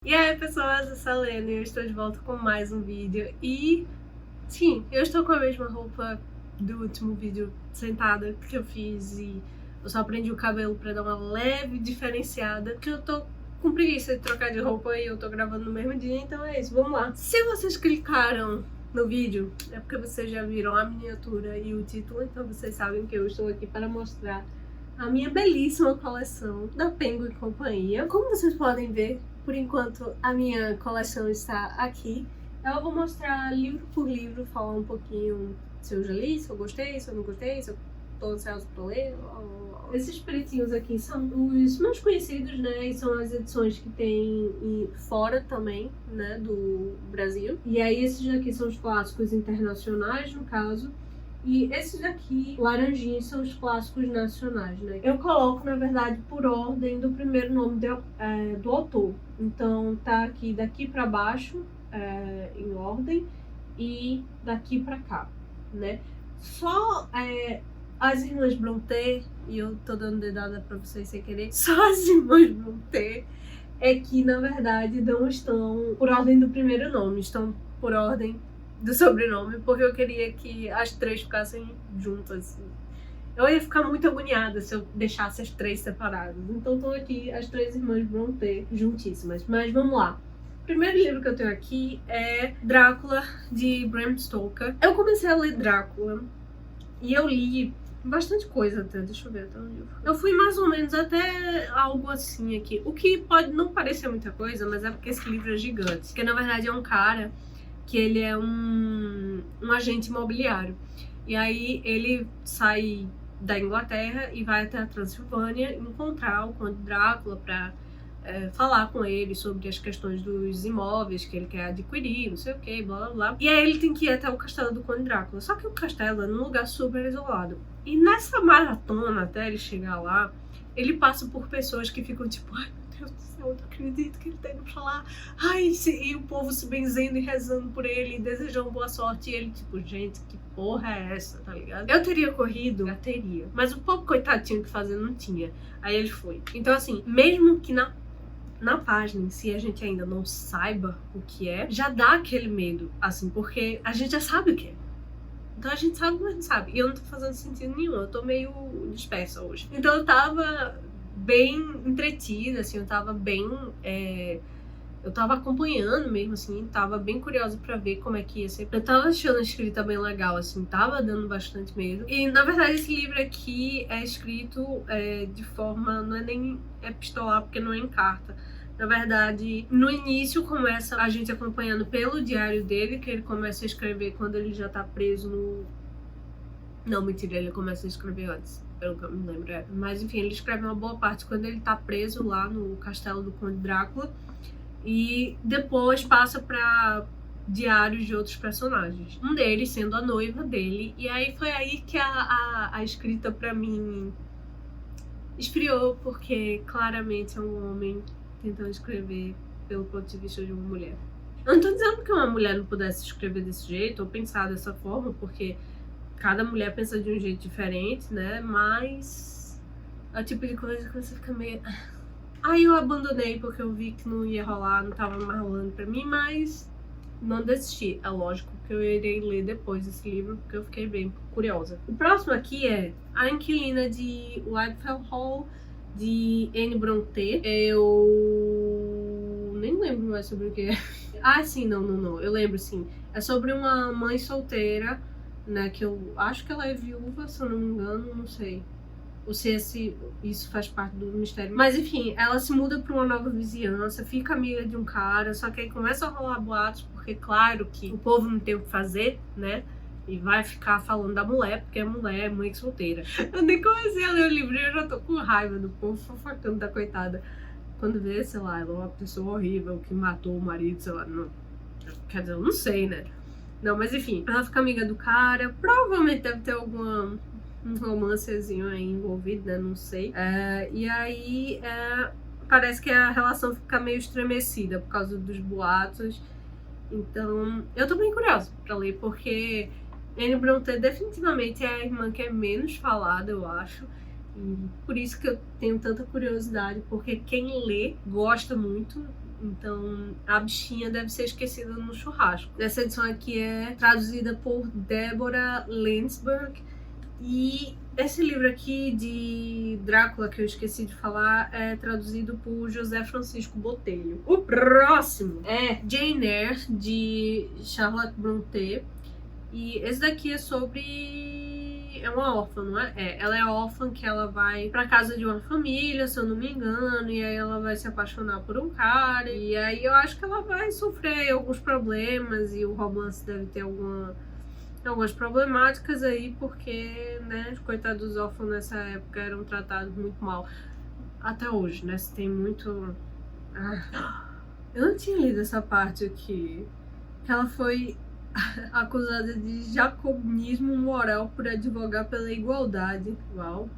E aí pessoas, eu sou a Lena e eu estou de volta com mais um vídeo. E sim, eu estou com a mesma roupa do último vídeo sentada que eu fiz e eu só prendi o cabelo pra dar uma leve diferenciada, porque eu tô com preguiça de trocar de roupa e eu tô gravando no mesmo dia, então é isso, vamos lá. Se vocês clicaram no vídeo, é porque vocês já viram a miniatura e o título, então vocês sabem que eu estou aqui para mostrar a minha belíssima coleção da Penguin e Companhia. Como vocês podem ver, por enquanto a minha coleção está aqui. Eu vou mostrar livro por livro, falar um pouquinho se eu já li, se eu gostei, se eu não gostei, se eu tô ansiosa pra ler. Esses pretinhos aqui são os mais conhecidos, né? E são as edições que tem fora também, né? Do Brasil. E aí esses daqui são os clássicos internacionais, no caso. E esses daqui, laranjinhas, são os clássicos nacionais, né? Eu coloco, na verdade, por ordem do primeiro nome do autor. Então tá aqui daqui pra baixo, em ordem, e daqui pra cá, né? Só as irmãs Brontë, e eu tô dando dedada pra vocês sem querer, só as irmãs Brontë é que, na verdade, não estão por ordem do primeiro nome, estão por ordem do sobrenome, porque eu queria que as três ficassem juntas. Eu ia ficar muito agoniada se eu deixasse as três separadas. Então estão aqui as três irmãs Brontë juntíssimas. Mas vamos lá. O primeiro livro que eu tenho aqui é Drácula, de Bram Stoker. Eu comecei a ler Drácula e eu li bastante coisa até, deixa eu ver até onde eu fui. Eu fui mais ou menos até algo assim aqui. O que pode não parecer muita coisa, mas é porque esse livro é gigante. Porque na verdade é um cara que ele é um agente imobiliário. E aí ele sai da Inglaterra e vai até a Transilvânia encontrar o Conde Drácula para falar com ele sobre as questões dos imóveis que ele quer adquirir, não sei o que, blá blá blá. E aí ele tem que ir até o castelo do Conde Drácula. Só que o castelo é num lugar super isolado. E nessa maratona, até ele chegar lá, ele passa por pessoas que ficam tipo, ai meu Deus do céu, eu não acredito que ele tá indo pra lá. Ai, e o povo se benzendo e rezando por ele, e desejando boa sorte. E ele tipo, gente, que porra é essa, tá ligado? Eu teria corrido? Eu teria. Mas o povo coitado tinha que fazer, não tinha. Aí ele foi. Então assim, mesmo que na página em si a gente ainda não saiba o que é, já dá aquele medo, assim, porque a gente já sabe o que é. Então a gente sabe, mas não sabe. E eu não tô fazendo sentido nenhum, eu tô meio dispersa hoje. Então eu tava bem entretida, assim, eu tava bem... eu tava acompanhando mesmo, assim, tava bem curiosa pra ver como é que ia ser. Eu tava achando a escrita bem legal, assim, tava dando bastante medo. E, na verdade, esse livro aqui é escrito de forma... não é nem epistolar, porque não é em carta. Na verdade, no início começa a gente acompanhando pelo diário dele, que ele começa a escrever quando ele já tá preso no... Não, mentira, ele começa a escrever antes, pelo que eu me lembro. Mas enfim, ele escreve uma boa parte quando ele tá preso lá no castelo do Conde Drácula. E depois passa pra diários de outros personagens. Um deles sendo a noiva dele. E aí foi aí que a escrita pra mim esfriou, porque claramente é um homem tentando escrever pelo ponto de vista de uma mulher. Eu não tô dizendo que uma mulher não pudesse escrever desse jeito ou pensar dessa forma, porque cada mulher pensa de um jeito diferente, né? Mas é o tipo de coisa que você fica meio... Aí eu abandonei porque eu vi que não ia rolar, não tava mais rolando pra mim, mas não desisti. É lógico que eu irei ler depois esse livro, porque eu fiquei bem curiosa. O próximo aqui é A Inquilina de Whitefell Hall, de Anne Brontë. Eu nem lembro mais sobre o que é. Ah, sim, não. Eu lembro, sim. É sobre uma mãe solteira, né, que eu acho que ela é viúva, se eu não me engano, não sei. Ou se isso faz parte do mistério. Mas enfim, ela se muda pra uma nova vizinhança, fica amiga de um cara, só que aí começa a rolar boatos, porque claro que o povo não tem o que fazer, né? E vai ficar falando da mulher, porque a mulher é mãe solteira. Eu nem comecei a ler o livro e eu já tô com raiva do povo fofocando da coitada. Quando vê, sei lá, ela é uma pessoa horrível que matou o marido, sei lá, não. Quer dizer, eu não sei, né? Não, mas enfim, ela fica amiga do cara, provavelmente deve ter um romancezinho aí envolvido, né? Não sei. E aí parece que a relação fica meio estremecida por causa dos boatos. Então eu tô bem curiosa pra ler, porque Anne Brontë definitivamente é a irmã que é menos falada, eu acho. E por isso que eu tenho tanta curiosidade, porque quem lê gosta muito. Então a bichinha deve ser esquecida no churrasco. Essa edição aqui é traduzida por Deborah Landsberg. E esse livro aqui de Drácula, que eu esqueci de falar, é traduzido por José Francisco Botelho. O próximo é Jane Eyre, de Charlotte Brontë. E esse daqui é sobre... é uma órfã, não é? Ela é órfã, que ela vai pra casa de uma família, se eu não me engano, e aí ela vai se apaixonar por um cara, e aí eu acho que ela vai sofrer alguns problemas, e o romance deve ter algumas problemáticas aí, porque, né, os coitados dos órfãos nessa época eram tratados muito mal. Até hoje, né, se tem muito... Eu não tinha lido essa parte aqui, que ela foi acusada de jacobinismo moral por advogar pela igualdade. Uau!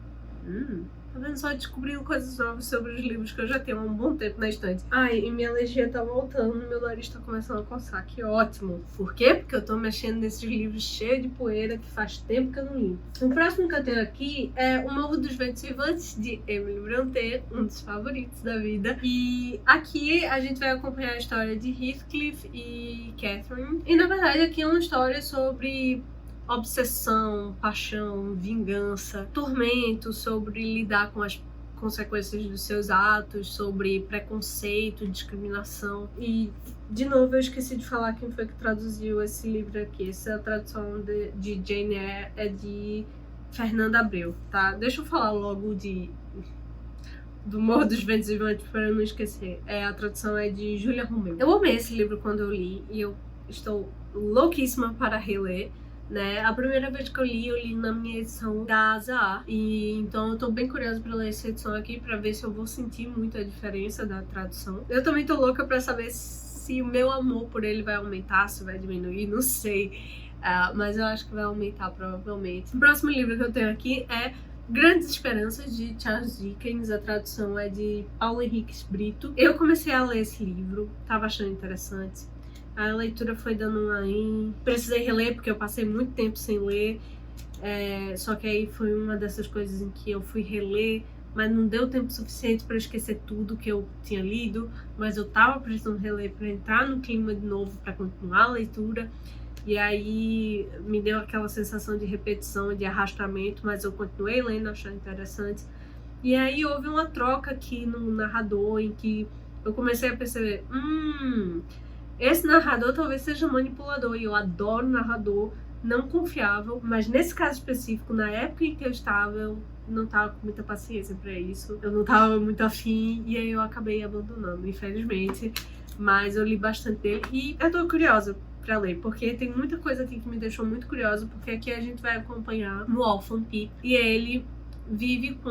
Tá vendo? Só descobrindo coisas novas sobre os livros que eu já tenho há um bom tempo na estante. Ai, e minha alergia tá voltando, meu nariz tá começando a coçar. Que ótimo! Por quê? Porque eu tô mexendo nesses livros cheios de poeira que faz tempo que eu não limpo. O próximo que eu tenho aqui é O Morro dos Ventos Vivantes, de Emily Brontë, um dos favoritos da vida. E aqui a gente vai acompanhar a história de Heathcliff e Catherine. E na verdade aqui é uma história sobre obsessão, paixão, vingança, tormento, sobre lidar com as consequências dos seus atos, sobre preconceito, discriminação. E, de novo, eu esqueci de falar quem foi que traduziu esse livro aqui. Essa tradução de Jane Eyre é de Fernanda Abreu, tá? Deixa eu falar logo do Morro dos Ventos Vivantes para eu não esquecer. A tradução é de Júlia Romeu. Eu amei esse livro quando eu li e eu estou louquíssima para reler. Né? A primeira vez que eu li na minha edição da Azahar. E então eu tô bem curiosa pra ler essa edição aqui, pra ver se eu vou sentir muito a diferença da tradução. Eu também tô louca pra saber se o meu amor por ele vai aumentar, se vai diminuir, não sei. Mas eu acho que vai aumentar, provavelmente. O próximo livro que eu tenho aqui é Grandes Esperanças, de Charles Dickens. A tradução é de Paulo Henriques Brito. Eu comecei a ler esse livro, tava achando interessante. A leitura foi dando precisei reler, porque eu passei muito tempo sem ler. Só que aí foi uma dessas coisas em que eu fui reler, mas não deu tempo suficiente para esquecer tudo que eu tinha lido. Mas eu tava precisando reler para entrar no clima de novo, para continuar a leitura. E aí me deu aquela sensação de repetição, de arrastamento, mas eu continuei lendo, achando interessante. E aí houve uma troca aqui no narrador, em que eu comecei a perceber... esse narrador talvez seja manipulador, e eu adoro narrador não confiável, mas nesse caso específico, na época em que eu estava, eu não estava com muita paciência para isso, eu não estava muito afim, e aí eu acabei abandonando, infelizmente. Mas eu li bastante dele e eu tô curiosa pra ler, porque tem muita coisa aqui que me deixou muito curiosa, porque aqui a gente vai acompanhar o órfão Pip, e ele vive com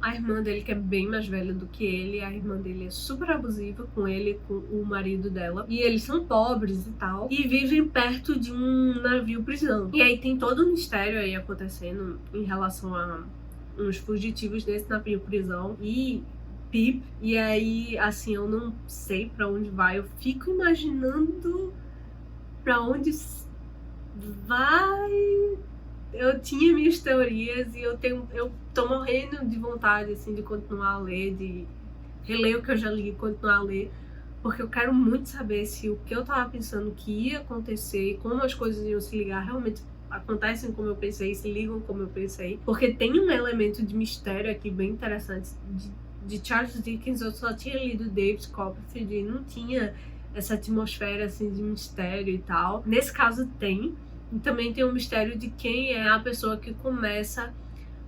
a irmã dele, que é bem mais velha do que ele. A irmã dele é super abusiva com ele, com o marido dela, e eles são pobres e tal, e vivem perto de um navio prisão. E aí tem todo um mistério aí acontecendo em relação a uns fugitivos desse navio prisão e Pip. E aí, assim, eu não sei pra onde vai, eu fico imaginando pra onde vai. Eu tinha minhas teorias e eu tô morrendo de vontade, assim, de continuar a ler, de reler o que eu já li e continuar a ler, porque eu quero muito saber se o que eu tava pensando que ia acontecer e como as coisas iam se ligar realmente acontecem como eu pensei, se ligam como eu pensei, porque tem um elemento de mistério aqui bem interessante. De Charles Dickens eu só tinha lido David Copperfield e não tinha essa atmosfera, assim, de mistério e tal. Nesse caso tem. E também tem o mistério de quem é a pessoa que começa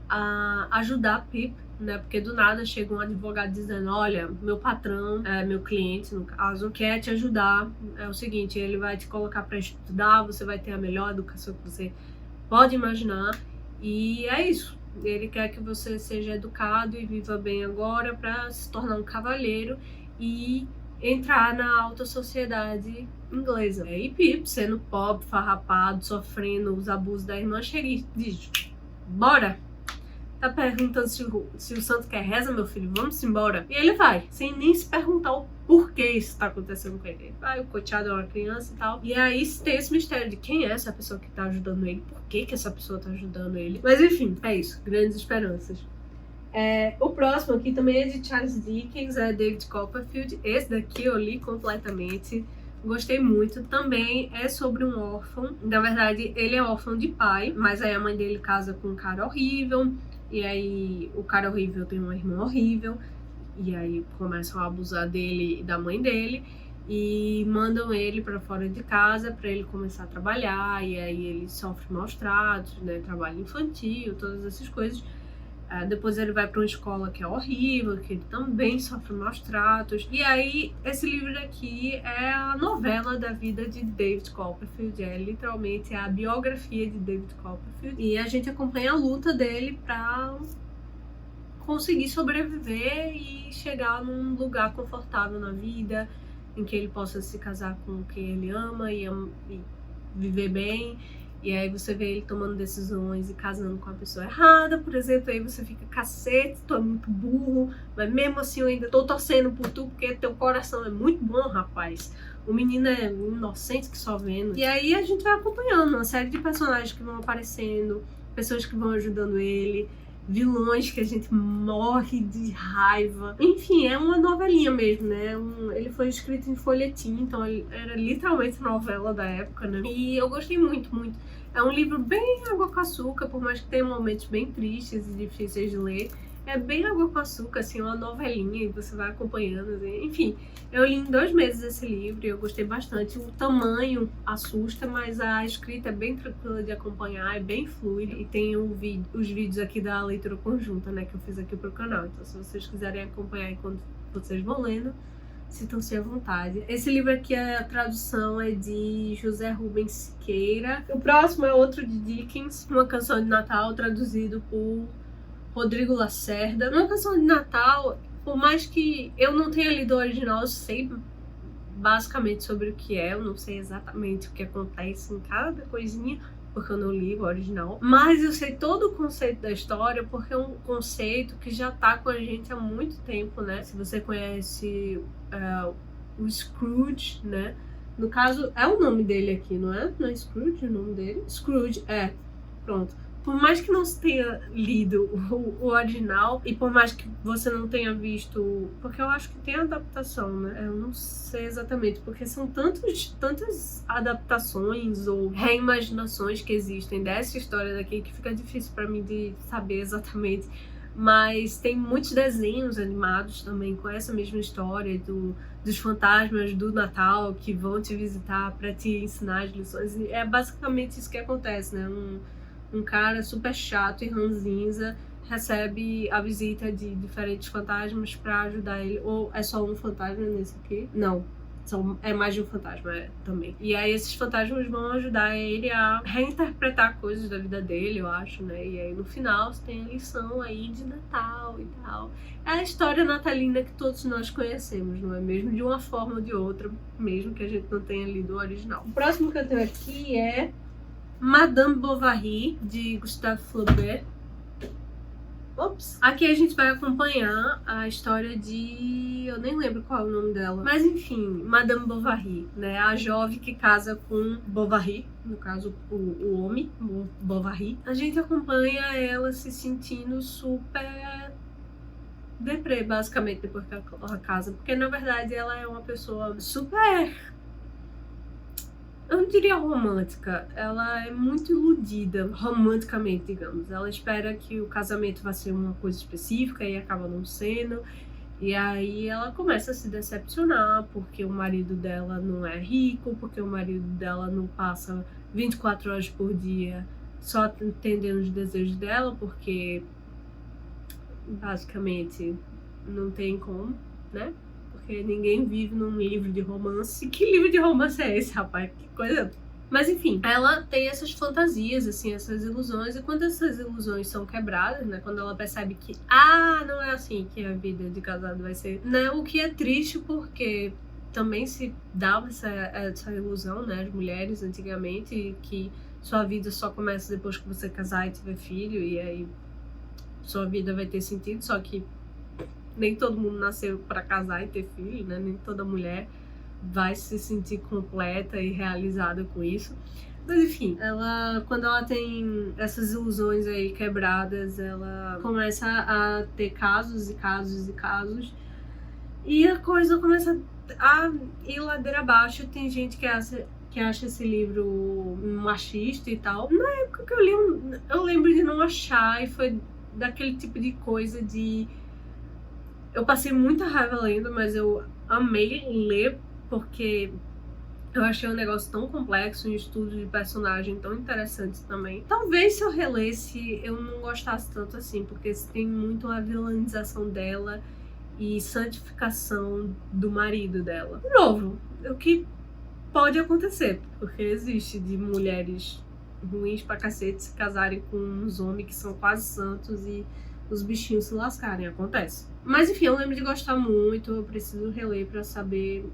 a ajudar Pip, né? Porque do nada chega um advogado dizendo: olha, meu patrão, meu cliente no caso, quer te ajudar. É o seguinte, ele vai te colocar para estudar, você vai ter a melhor educação que você pode imaginar. E é isso. Ele quer que você seja educado e viva bem agora para se tornar um cavalheiro e entrar na alta sociedade inglesa. E Pip, sendo pobre, farrapado, sofrendo os abusos da irmã, chega e diz: bora! Tá perguntando se o santo quer reza, meu filho, vamos embora. E ele vai, sem nem se perguntar o porquê isso tá acontecendo com ele. Vai, o coitado é uma criança e tal. E aí tem esse mistério de quem é essa pessoa que tá ajudando ele, por que essa pessoa tá ajudando ele. Mas enfim, é isso, Grandes Esperanças. O próximo aqui também é de Charles Dickens, é David Copperfield. Esse daqui eu li completamente, gostei muito. Também é sobre um órfão. Na verdade, ele é órfão de pai, mas aí a mãe dele casa com um cara horrível. E aí o cara horrível tem uma irmã horrível. E aí começam a abusar dele e da mãe dele. E mandam ele para fora de casa para ele começar a trabalhar. E aí ele sofre maus tratos, né? Trabalho infantil, todas essas coisas. Depois ele vai para uma escola que é horrível, que ele também sofre maus tratos. E aí, esse livro aqui é a novela da vida de David Copperfield. É literalmente a biografia de David Copperfield. E a gente acompanha a luta dele para conseguir sobreviver e chegar num lugar confortável na vida, em que ele possa se casar com quem ele ama e viver bem. E aí você vê ele tomando decisões e casando com a pessoa errada, por exemplo. Aí você fica, cacete, tu é muito burro, mas mesmo assim eu ainda tô torcendo por tu, porque teu coração é muito bom, rapaz. O menino é inocente que só vendo. E aí a gente vai acompanhando uma série de personagens que vão aparecendo, pessoas que vão ajudando ele, vilões que a gente morre de raiva. Enfim, é uma novelinha mesmo, né? Ele foi escrito em folhetim, então era literalmente novela da época, né? E eu gostei muito, muito. É um livro bem água com açúcar, por mais que tenha momentos bem tristes e difíceis de ler. É bem água com açúcar, assim, uma novelinha, e você vai acompanhando, assim. Enfim, eu li em 2 meses esse livro e eu gostei bastante. O tamanho assusta, mas a escrita é bem tranquila de acompanhar, é bem fluida. E tem os vídeos aqui da leitura conjunta, né, que eu fiz aqui pro canal. Então, se vocês quiserem acompanhar enquanto vocês vão lendo, sintam-se à vontade. Esse livro aqui, a tradução é de José Rubens Siqueira. O próximo é outro de Dickens, Uma Canção de Natal, traduzido por Rodrigo Lacerda. Uma Canção de Natal, por mais que eu não tenha lido o original, eu sei basicamente sobre o que é, eu não sei exatamente o que acontece em cada coisinha, porque eu não li o original, mas eu sei todo o conceito da história, porque é um conceito que já tá com a gente há muito tempo, né? Se você conhece o Scrooge, né? No caso, é o nome dele aqui, não é? Não é Scrooge o nome dele? Scrooge, pronto. Por mais que não tenha lido o original, e por mais que você não tenha visto, porque eu acho que tem adaptação, né? Eu não sei exatamente, porque são tantas adaptações ou reimaginações que existem dessa história daqui que fica difícil pra mim de saber exatamente. Mas tem muitos desenhos animados também com essa mesma história dos fantasmas do Natal que vão te visitar pra te ensinar as lições. E é basicamente isso que acontece, né? Um cara super chato e ranzinza recebe a visita de diferentes fantasmas pra ajudar ele. Ou é só um fantasma nesse aqui? Não. É mais de um fantasma também. E aí esses fantasmas vão ajudar ele a reinterpretar coisas da vida dele, eu acho, né? E aí no final você tem a lição aí de Natal e tal. É a história natalina que todos nós conhecemos, não é mesmo? De uma forma ou de outra, mesmo que a gente não tenha lido o original. O próximo que eu tenho aqui é Madame Bovary, de Gustave Flaubert. Ops. Aqui a gente vai acompanhar a história de... eu nem lembro qual é o nome dela. Mas enfim, Madame Bovary, né? A jovem que casa com Bovary, no caso o homem, Bovary. A gente acompanha ela se sentindo super deprê, basicamente, depois que ela casa. Porque na verdade ela é uma pessoa super... eu não diria romântica, ela é muito iludida, romanticamente, digamos. Ela espera que o casamento vai ser uma coisa específica e acaba não sendo. E aí ela começa a se decepcionar porque o marido dela não é rico, porque o marido dela não passa 24 horas por dia só atendendo os desejos dela, porque basicamente não tem como, né? Porque ninguém vive num livro de romance. Que livro de romance é esse, rapaz? Que coisa... Mas enfim, ela tem essas fantasias, assim, essas ilusões. E quando essas ilusões são quebradas, né? Quando ela percebe que, não é assim que a vida de casado vai ser, né? O que é triste porque também se dava essa ilusão, né? As mulheres antigamente, que sua vida só começa depois que você casar e tiver filho. E aí sua vida vai ter sentido, só que nem todo mundo nasceu para casar e ter filho, né? Nem toda mulher vai se sentir completa e realizada com isso. Mas enfim, ela, quando ela tem essas ilusões aí quebradas, ela começa a ter casos e casos e casos. E a coisa começa a ir ladeira abaixo. Tem gente que acha esse livro machista e tal. Na época que eu li, eu lembro de não achar, e foi daquele tipo de coisa de... Eu passei muita raiva lendo, mas eu amei ler, porque eu achei um negócio tão complexo, um estudo de personagem tão interessante também. Talvez se eu relesse, eu não gostasse tanto assim, porque tem muito a vilanização dela e santificação do marido dela. De novo, o que pode acontecer, porque existe de mulheres ruins pra cacete se casarem com uns homens que são quase santos e os bichinhos se lascarem, acontece. Mas enfim, eu lembro de gostar muito, eu preciso reler pra saber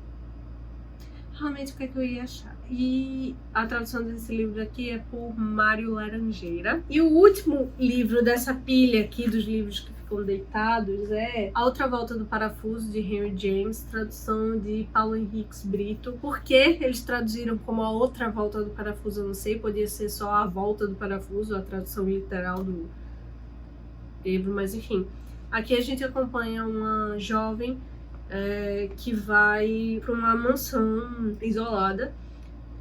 realmente o que é que eu ia achar. E a tradução desse livro aqui é por Mário Laranjeira. E o último livro dessa pilha aqui dos livros que ficam deitados é A Outra Volta do Parafuso, de Henry James, tradução de Paulo Henriques Brito. Por que eles traduziram como A Outra Volta do Parafuso, eu não sei, podia ser só A Volta do Parafuso, a tradução literal do livro, mas enfim. Aqui a gente acompanha uma jovem que vai para uma mansão isolada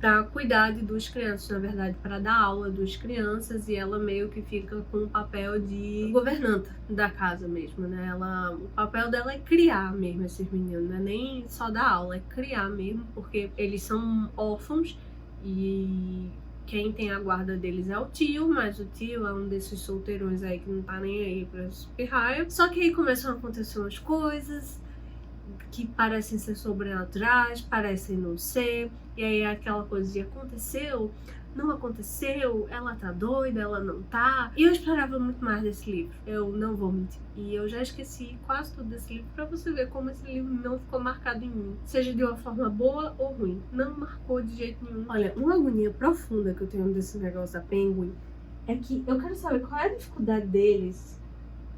para cuidar de duas crianças, na verdade, para dar aula a duas crianças, e ela meio que fica com o papel de governanta da casa mesmo, né? O papel dela é criar mesmo esses meninos, não é nem só dar aula, é criar mesmo, porque eles são órfãos e quem tem a guarda deles é o tio, mas o tio é um desses solteirões aí que não tá nem aí pra espirraia. Só que aí começam a acontecer umas coisas que parecem ser sobrenaturais, parecem não ser, e aí é aquela coisa de aconteceu, não aconteceu, ela tá doida, ela não tá. E eu esperava muito mais desse livro, eu não vou mentir. E eu já esqueci quase tudo desse livro, pra você ver como esse livro não ficou marcado em mim. Seja de uma forma boa ou ruim, não marcou de jeito nenhum. Olha, uma agonia profunda que eu tenho desse negócio da Penguin é que eu quero saber qual é a dificuldade deles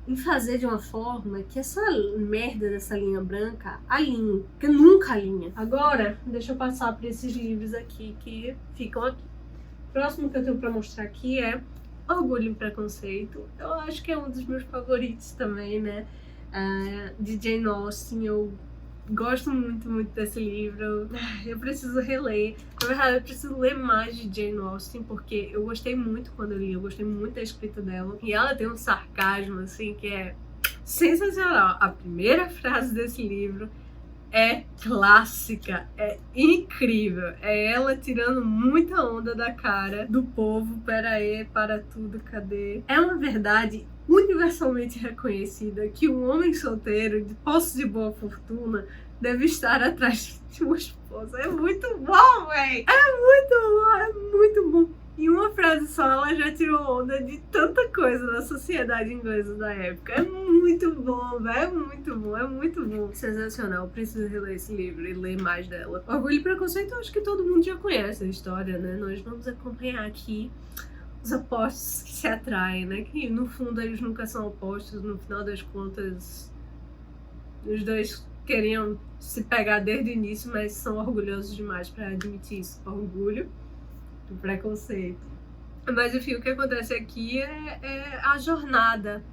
em fazer de uma forma que essa merda dessa linha branca alinhe, porque nunca alinha. Agora, deixa eu passar por esses livros aqui que ficam aqui. O próximo que eu tenho pra mostrar aqui é Orgulho e Preconceito. Eu acho que é um dos meus favoritos também, né? De Jane Austen. Eu gosto muito, muito desse livro. Eu preciso reler. Na verdade, eu preciso ler mais de Jane Austen, porque eu gostei muito quando eu li. Eu gostei muito da escrita dela. E ela tem um sarcasmo, assim, que é sensacional. A primeira frase desse livro é clássica, é incrível. É ela tirando muita onda da cara do povo. Pera aí, para tudo, cadê? É uma verdade universalmente reconhecida que um homem solteiro, de posse de boa fortuna, deve estar atrás de uma esposa. É muito bom, véi! É muito bom, é muito bom. Em uma frase só, ela já tirou onda de tanta coisa na sociedade inglesa da época. É muito bom, velho. É muito bom, é muito bom. Sensacional. Eu preciso reler esse livro e ler mais dela. Orgulho e Preconceito, eu acho que todo mundo já conhece a história, né? Nós vamos acompanhar aqui os opostos que se atraem, né? Que no fundo eles nunca são opostos. No final das contas, os dois queriam se pegar desde o início, mas são orgulhosos demais pra admitir isso. Orgulho do Preconceito. Mas enfim, o que acontece aqui é a jornada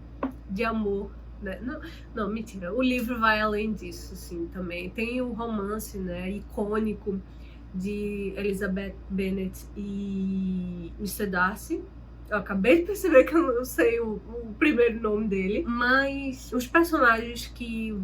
de amor, né? Não, mentira, o livro vai além disso, assim, também. Tem o romance, né, icônico de Elizabeth Bennet e Mr. Darcy. Eu acabei de perceber que eu não sei o primeiro nome dele, mas os personagens que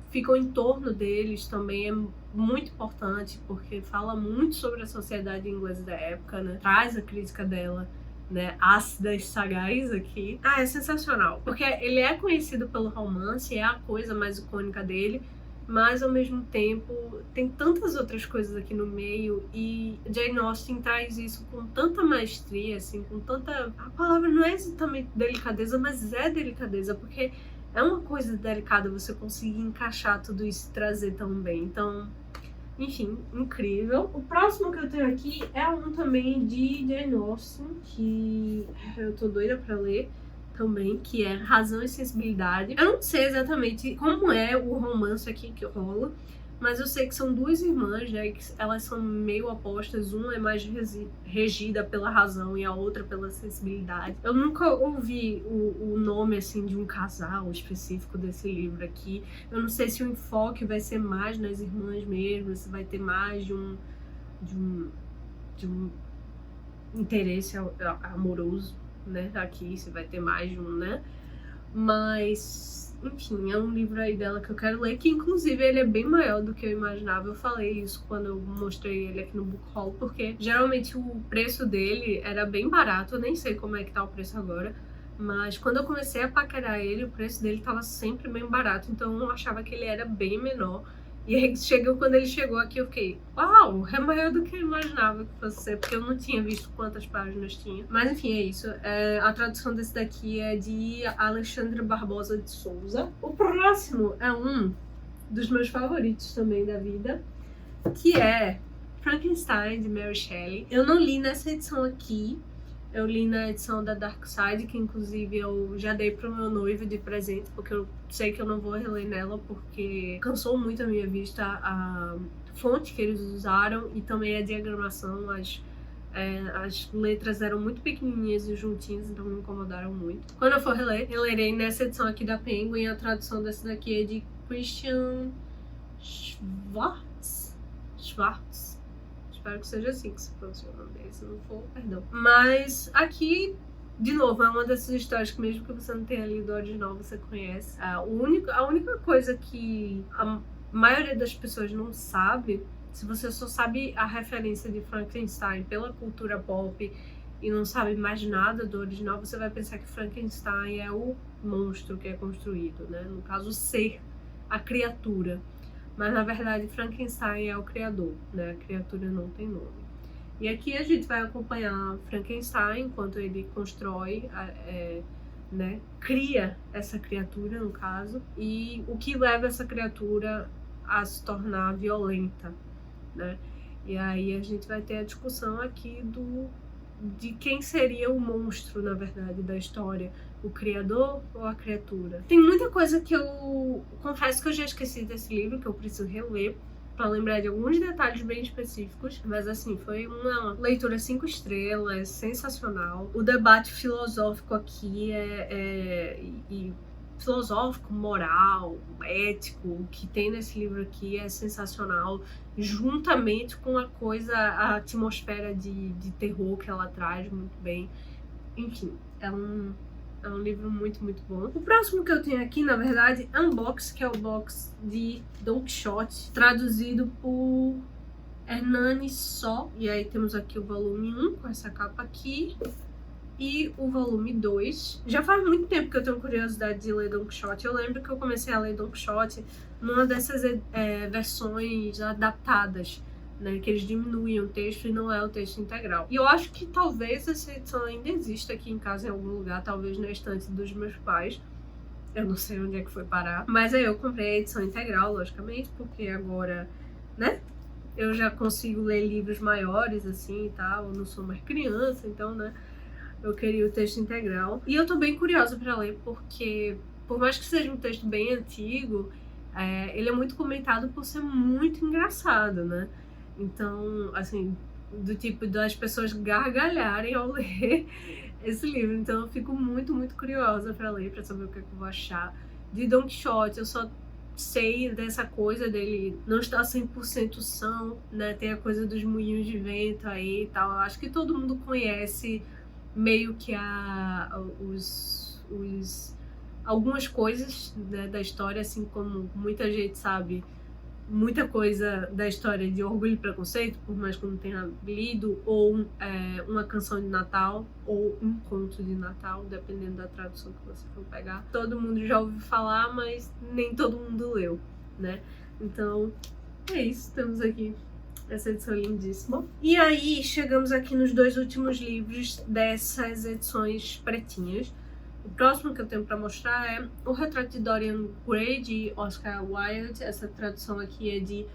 ficam em torno deles também é muito importante, porque fala muito sobre a sociedade inglesa da época, né? Traz a crítica dela, né, ácida e sagaz aqui. É sensacional, porque ele é conhecido pelo romance, é a coisa mais icônica dele, mas ao mesmo tempo tem tantas outras coisas aqui no meio, e Jane Austen traz isso com tanta maestria, assim, com tanta... A palavra não é exatamente delicadeza, mas é delicadeza, porque é uma coisa delicada você conseguir encaixar tudo isso e trazer tão bem. Então, enfim, incrível. O próximo que eu tenho aqui é um também de Jane Austen, que eu tô doida pra ler também, que é Razão e Sensibilidade. Eu não sei exatamente como é o romance aqui que rola, mas eu sei que são duas irmãs, né, que elas são meio opostas, uma é mais regida pela razão e a outra pela sensibilidade. Eu nunca ouvi o nome, assim, de um casal específico desse livro aqui. Eu não sei se o enfoque vai ser mais nas irmãs mesmo, se vai ter mais de um interesse amoroso, né, aqui, se vai ter mais de um, né, mas, enfim, é um livro aí dela que eu quero ler, que inclusive ele é bem maior do que eu imaginava. Eu falei isso quando eu mostrei ele aqui no Book Haul, porque geralmente o preço dele era bem barato, eu nem sei como é que tá o preço agora, mas quando eu comecei a paquerar ele, o preço dele tava sempre bem barato, então eu achava que ele era bem menor. E aí, quando ele chegou aqui, eu fiquei, uau, é maior do que eu imaginava que fosse ser, porque eu não tinha visto quantas páginas tinha. Mas enfim, é isso. A tradução desse daqui é de Alexandre Barbosa de Souza. O próximo é um dos meus favoritos também da vida, que é Frankenstein, de Mary Shelley. Eu não li nessa edição aqui, eu li na edição da Dark Side, que inclusive eu já dei pro meu noivo de presente, porque eu sei que eu não vou reler nela, porque cansou muito a minha vista a fonte que eles usaram e também a diagramação, as letras eram muito pequenininhas e juntinhas, então me incomodaram muito. Quando eu for reler, eu lerei nessa edição aqui da Penguin. A tradução dessa daqui é de Christian Schwartz. Espero que seja assim que se pronuncia o nome dele, se não for, perdão. Mas aqui, de novo, é uma dessas histórias que mesmo que você não tenha lido o original, você conhece. A única coisa que a maioria das pessoas não sabe, se você só sabe a referência de Frankenstein pela cultura pop e não sabe mais nada do original, você vai pensar que Frankenstein é o monstro que é construído, né? No caso, o ser, a criatura. Mas, na verdade, Frankenstein é o criador, né? A criatura não tem nome. E aqui a gente vai acompanhar Frankenstein enquanto ele constrói, né? Cria essa criatura, no caso, e o que leva essa criatura a se tornar violenta, né? E aí a gente vai ter a discussão aqui de quem seria o monstro, na verdade, da história. O criador ou a criatura? Tem muita coisa que eu confesso que eu já esqueci desse livro, que eu preciso reler para lembrar de alguns detalhes bem específicos, mas assim, foi uma leitura 5 estrelas, sensacional. O debate filosófico aqui e filosófico, moral, ético, que tem nesse livro aqui é sensacional, juntamente com a atmosfera de terror que ela traz muito bem. Enfim, é um livro muito, muito bom. O próximo que eu tenho aqui, na verdade, é um box, que é o box de Don Quixote, traduzido por Hernani Só. E aí temos aqui o volume 1, com essa capa aqui, e o volume 2. Já faz muito tempo que eu tenho curiosidade de ler Don Quixote. Eu lembro que eu comecei a ler Don Quixote numa dessas versões adaptadas, né, que eles diminuem o texto e não é o texto integral. E eu acho que talvez essa edição ainda exista aqui em casa em algum lugar, talvez na estante dos meus pais. Eu não sei onde é que foi parar. Mas aí eu comprei a edição integral, logicamente, porque agora, né, eu já consigo ler livros maiores, assim, e tal. Eu não sou mais criança, então, né, eu queria o texto integral. E eu tô bem curiosa pra ler, porque por mais que seja um texto bem antigo, ele é muito comentado por ser muito engraçado, né? Então, assim, do tipo das pessoas gargalharem ao ler esse livro. Então eu fico muito, muito curiosa pra ler, pra saber o que eu vou achar. De Don Quixote, eu só sei dessa coisa dele não estar 100% são, né? Tem a coisa dos moinhos de vento aí e tal. Eu acho que todo mundo conhece meio que algumas coisas, né, da história, assim como muita gente sabe muita coisa da história de Orgulho e Preconceito, por mais que eu não tenha lido, ou uma canção de Natal, ou um conto de Natal, dependendo da tradução que você for pegar. Todo mundo já ouviu falar, mas nem todo mundo leu, né? Então, é isso. Temos aqui essa edição lindíssima. E aí, chegamos aqui nos 2 últimos livros dessas edições pretinhas. O próximo que eu tenho para mostrar é O Retrato de Dorian Gray, de Oscar Wilde. Essa tradução aqui é de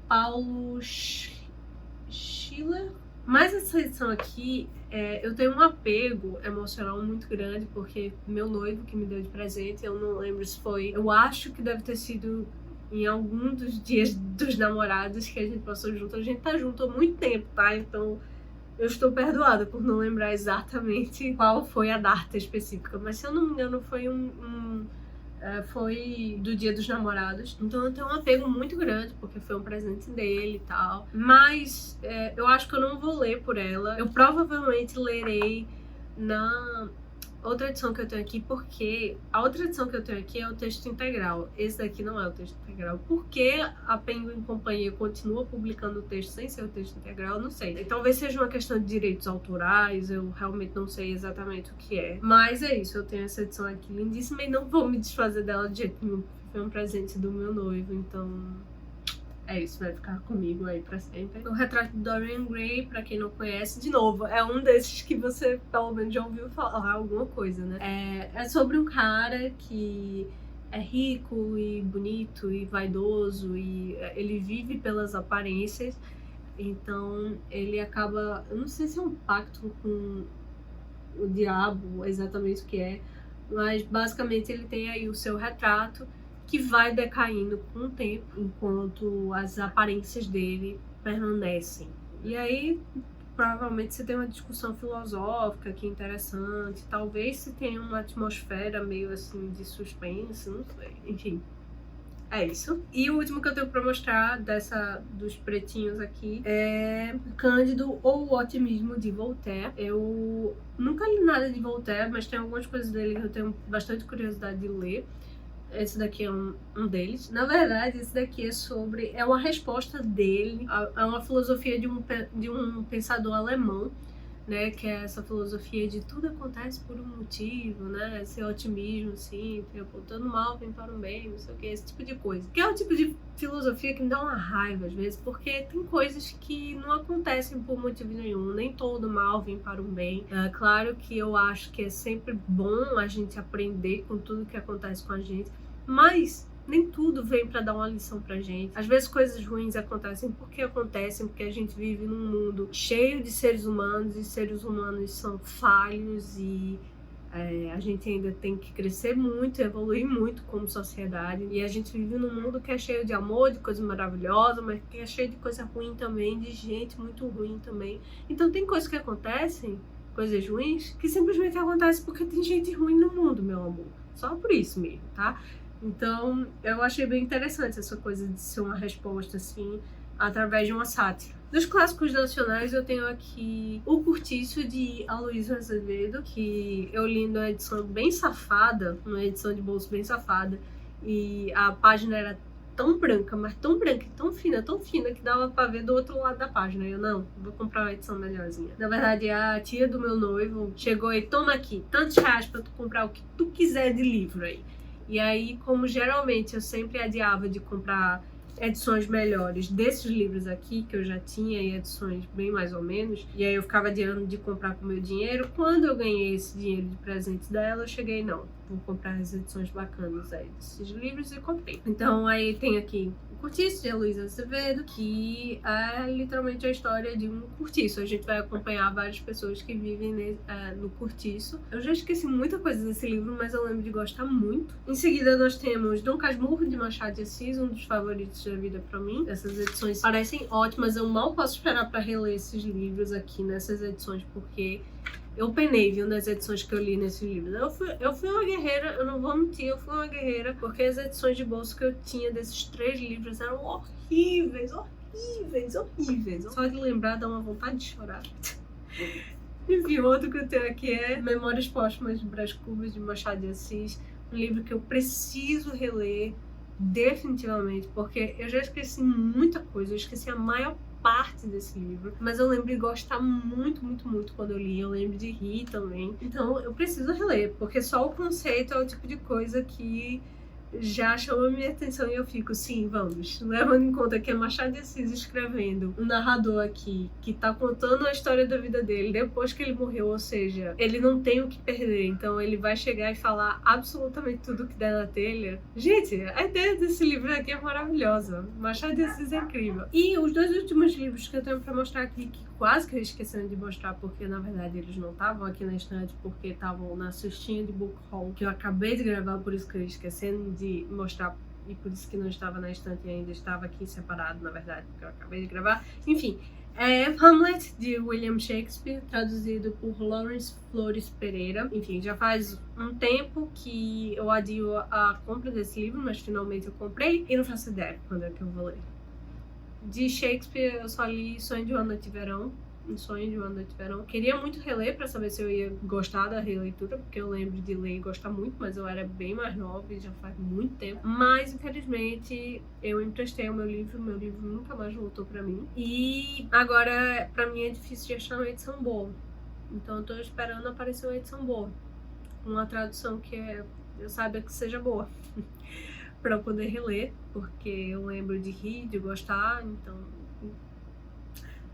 Paulo Schiller. Mas essa edição aqui, eu tenho um apego emocional muito grande, porque meu noivo que me deu de presente, eu não lembro se foi... Eu acho que deve ter sido em algum dos dias dos namorados que a gente passou junto. A gente tá junto há muito tempo, tá? Então eu estou perdoada por não lembrar exatamente qual foi a data específica, mas se eu não me engano foi do Dia dos Namorados. Então eu tenho um apego muito grande, porque foi um presente dele e tal. Mas eu acho que eu não vou ler por ela. Eu provavelmente lerei na outra edição que eu tenho aqui, porque a outra edição que eu tenho aqui é o texto integral. Esse daqui não é o texto integral. Por que a Penguin Companhia continua publicando o texto sem ser o texto integral? Eu não sei. Talvez seja uma questão de direitos autorais, eu realmente não sei exatamente o que é. Mas é isso, eu tenho essa edição aqui lindíssima e não vou me desfazer dela de jeito nenhum. Foi um presente do meu noivo, então é isso, vai ficar comigo aí pra sempre. O Retrato de Dorian Gray, pra quem não conhece, de novo, é um desses que você pelo menos já ouviu falar alguma coisa, né? É sobre um cara que é rico e bonito e vaidoso e ele vive pelas aparências. Então ele acaba, eu não sei se é um pacto com o diabo, exatamente o que é, mas basicamente ele tem aí o seu retrato que vai decaindo com o tempo, enquanto as aparências dele permanecem. E aí, provavelmente você tem uma discussão filosófica que é interessante, talvez se tenha uma atmosfera meio assim de suspense, não sei, enfim. É isso. E o último que eu tenho pra mostrar dos pretinhos aqui é Cândido ou o Otimismo de Voltaire. Eu nunca li nada de Voltaire, mas tem algumas coisas dele que eu tenho bastante curiosidade de ler. Esse daqui é um deles. Na verdade, esse daqui é uma resposta dele a uma filosofia de um pensador alemão, né? Que é essa filosofia de tudo acontece por um motivo, né? Esse otimismo, assim, apontando mal vem para o bem, não sei o que, esse tipo de coisa. Que é o tipo de filosofia que me dá uma raiva às vezes, porque tem coisas que não acontecem por motivo nenhum, nem todo mal vem para o bem. É claro que eu acho que é sempre bom a gente aprender com tudo que acontece com a gente, mas nem tudo vem para dar uma lição pra gente. Às vezes coisas ruins acontecem porque a gente vive num mundo cheio de seres humanos e seres humanos são falhos e a gente ainda tem que crescer muito, evoluir muito como sociedade. E a gente vive num mundo que é cheio de amor, de coisa maravilhosa, mas que é cheio de coisa ruim também, de gente muito ruim também. Então tem coisas que acontecem, coisas ruins, que simplesmente acontecem porque tem gente ruim no mundo, meu amor. Só por isso mesmo, tá? Então, eu achei bem interessante essa coisa de ser uma resposta, assim, através de uma sátira. Dos clássicos nacionais, eu tenho aqui O Curtiço, de Aloysio Azevedo, que eu li numa edição bem safada, uma edição de bolso bem safada, e a página era tão branca, mas tão branca e tão fina, que dava pra ver do outro lado da página. Eu, não, vou comprar uma edição melhorzinha. Na verdade, a tia do meu noivo chegou e, toma aqui, tantos reais pra tu comprar o que tu quiser de livro aí. E aí, como geralmente eu sempre adiava de comprar edições melhores desses livros aqui, que eu já tinha, e edições bem mais ou menos, e aí eu ficava adiando de comprar com o meu dinheiro, quando eu ganhei esse dinheiro de presente dela, eu cheguei, não, vou comprar as edições bacanas aí desses livros e comprei. Então aí tem aqui O Curtiço, de Aloysio Azevedo, que é literalmente a história de um cortiço. A gente vai acompanhar várias pessoas que vivem no cortiço. Eu já esqueci muita coisa desse livro, mas eu lembro de gostar muito. Em seguida nós temos Dom Casmurro, de Machado de Assis, um dos favoritos da vida pra mim. Essas edições parecem ótimas, eu mal posso esperar pra reler esses livros aqui nessas edições, porque eu penei, viu, nas edições que eu li nesses livros. Eu fui uma guerreira, eu não vou mentir, eu fui uma guerreira, porque as edições de bolso que eu tinha desses 3 livros eram horríveis. Só de lembrar dá uma vontade de chorar. Enfim, outro que eu tenho aqui é Memórias Póstumas de Brás Cubas, de Machado de Assis. Um livro que eu preciso reler definitivamente, porque eu já esqueci muita coisa, eu esqueci a maior parte desse livro, mas eu lembro de gostar muito quando eu li, eu lembro de rir também. Então eu preciso reler, porque só o conceito é o tipo de coisa que já chama minha atenção e eu fico, sim, vamos. Levando em conta que é Machado de Assis escrevendo, um narrador aqui que tá contando a história da vida dele depois que ele morreu, ou seja, ele não tem o que perder, então ele vai chegar e falar absolutamente tudo que der na telha. Gente, a ideia desse livro aqui é maravilhosa. Machado de Assis é incrível. E os 2 últimos livros que eu tenho pra mostrar aqui, que quase que eu esqueci de mostrar, porque na verdade eles não estavam aqui na estante, porque estavam na cestinha de book haul que eu acabei de gravar, por isso que eu esquecendo de mostrar e por isso que não estava na estante e ainda estava aqui separado, na verdade, porque eu acabei de gravar. Enfim, é Hamlet, de William Shakespeare, traduzido por Lawrence Flores Pereira. Enfim, já faz um tempo que eu adio a compra desse livro, mas finalmente eu comprei e não faço ideia quando é que eu vou ler. De Shakespeare, eu só li Sonho de uma Noite de Verão. Um Sonho de uma Noite de Verão. Queria muito reler pra saber se eu ia gostar da releitura, porque eu lembro de ler e gostar muito, mas eu era bem mais nova e já faz muito tempo. Mas, infelizmente, eu emprestei o meu livro nunca mais voltou pra mim. E agora, pra mim, é difícil de achar uma edição boa. Então eu tô esperando aparecer uma edição boa. Uma tradução que eu saiba que seja boa. Pra eu poder reler, porque eu lembro de rir, de gostar, então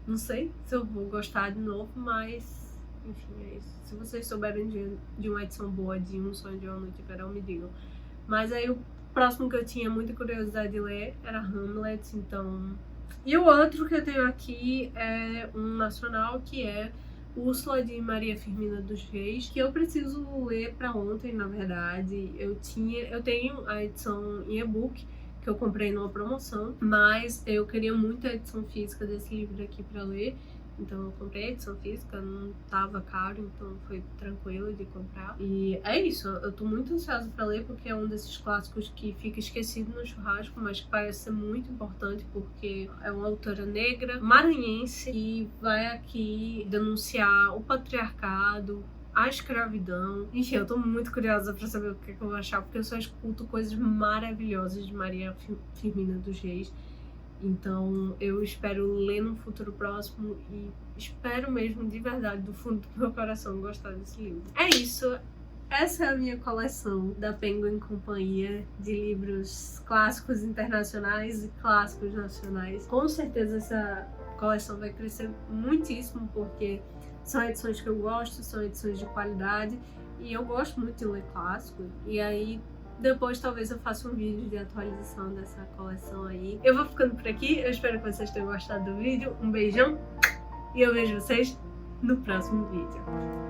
não sei se eu vou gostar de novo, mas enfim, é isso. Se vocês souberem de uma edição boa de Um Sonho de uma Noite de Verão, me digam. Mas aí o próximo que eu tinha muita curiosidade de ler era Hamlet, então... E o outro que eu tenho aqui é um nacional, que é Úrsula, de Maria Firmina dos Reis, que eu preciso ler pra ontem, na verdade. Eu tenho a edição em e-book, que eu comprei numa promoção, mas eu queria muito a edição física desse livro aqui pra ler, então eu comprei a edição física, não tava caro, então foi tranquilo de comprar. E é isso, eu tô muito ansiosa pra ler, porque é um desses clássicos que fica esquecido no churrasco, mas que parece ser muito importante, porque é uma autora negra, maranhense, que vai aqui denunciar o patriarcado, a escravidão. Enfim, eu tô muito curiosa pra saber o que eu vou achar, porque eu só escuto coisas maravilhosas de Maria Firmina dos Reis. Então eu espero ler num futuro próximo e espero mesmo, de verdade, do fundo do meu coração, gostar desse livro. É isso. Essa é a minha coleção da Penguin Companhia de livros clássicos internacionais e clássicos nacionais. Com certeza essa coleção vai crescer muitíssimo, porque são edições que eu gosto, são edições de qualidade e eu gosto muito de ler clássico. E aí depois talvez eu faça um vídeo de atualização dessa coleção aí. Eu vou ficando por aqui, eu espero que vocês tenham gostado do vídeo. Um beijão e eu vejo vocês no próximo vídeo.